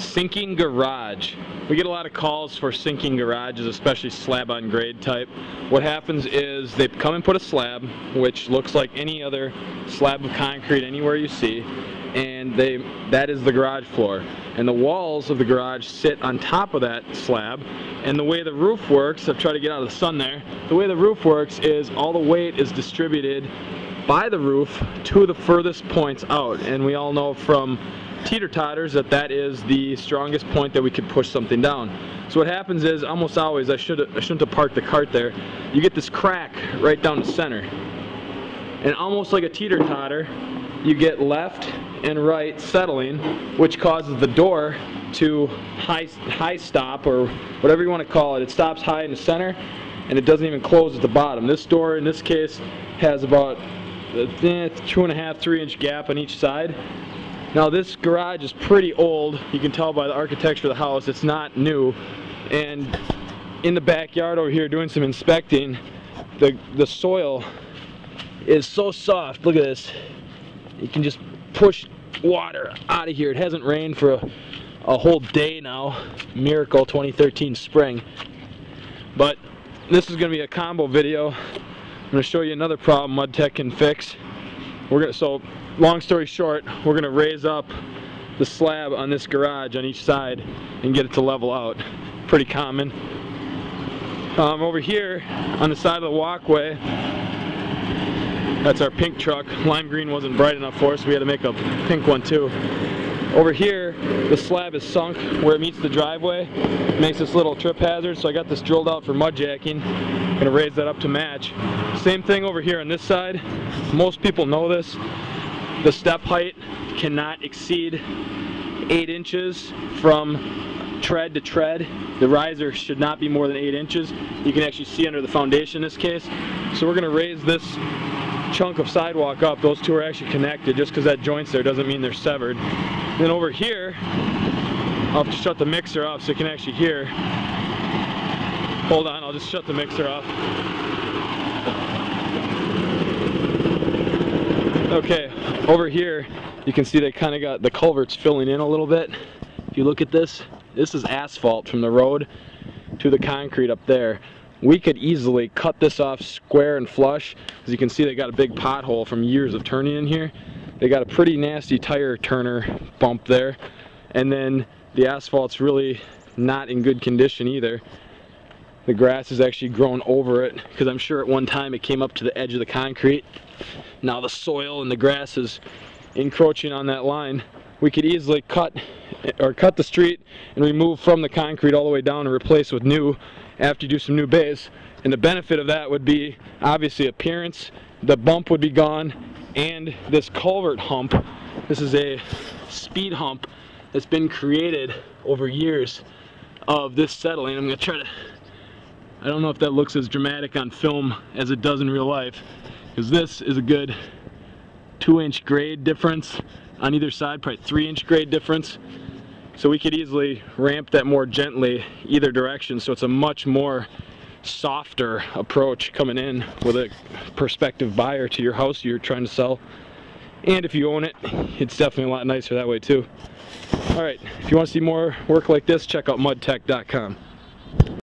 Sinking garage. We get a lot of calls for sinking garages, especially slab on grade type. What happens is they come and put a slab, which looks like any other slab of concrete anywhere you see, and that is the garage floor. And the walls of the garage sit on top of that slab. And the way the roof works, I've tried to get out of the sun there, the way the roof works is all the weight is distributed by the roof to the furthest points out. And we all know from teeter-totters that is the strongest point that we could push something down. So what happens is, almost always, I shouldn't have parked the cart there, you get this crack right down the center. And almost like a teeter-totter, you get left and right settling, which causes the door to high stop, or whatever you want to call it. It stops high in the center and it doesn't even close at the bottom. This door in this case has about a 2.5–3 inch gap on each side. Now this garage is pretty old. You can tell by the architecture of the house it's not new. And in the backyard over here doing some inspecting, the soil is so soft. Look at this. You can just push water out of here. It hasn't rained for a whole day now. Miracle 2013 spring. But this is going to be a combo video. I'm going to show you another problem MUDTeCH can fix. So long story short, we're going to raise up the slab on this garage on each side and get it to level out. Pretty common. Over here on the side of the walkway, that's our pink truck. Lime green wasn't bright enough for us, so we had to make a pink one too. Over here, the slab is sunk where it meets the driveway. It makes this little trip hazard, so I got this drilled out for mudjacking. I'm going to raise that up to match. Same thing over here on this side. Most people know this. The step height cannot exceed 8 inches from tread to tread. The riser should not be more than 8 inches. You can actually see under the foundation in this case. So we're going to raise this chunk of sidewalk up. Those two are actually connected. Just because that joint's there doesn't mean they're severed. Then over here, I'll have to shut the mixer off so you can actually hear. Hold on, I'll just shut the mixer off. Okay, over here you can see they kind of got the culverts filling in a little bit. If you look at this, this is asphalt from the road to the concrete up there. We could easily cut this off square and flush. As you can see, they got a big pothole from years of turning in here. They got a pretty nasty tire turner bump there, and then the asphalt's really not in good condition either. The grass has actually grown over it, because I'm sure at one time it came up to the edge of the concrete. Now the soil and the grass is encroaching on that line. We could easily cut the street and remove from the concrete all the way down and replace with new after you do some new base. And the benefit of that would be obviously appearance. The bump would be gone, and this culvert hump, this is a speed hump that's been created over years of this settling. I'm going to try to, I don't know if that looks as dramatic on film as it does in real life, because this is a good 2-inch grade difference on either side, probably 3-inch grade difference. So we could easily ramp that more gently either direction, so it's a much more softer approach coming in with a prospective buyer to your house you're trying to sell. And if you own it, it's definitely a lot nicer that way too. Alright, if you want to see more work like this, check out mudtech.com.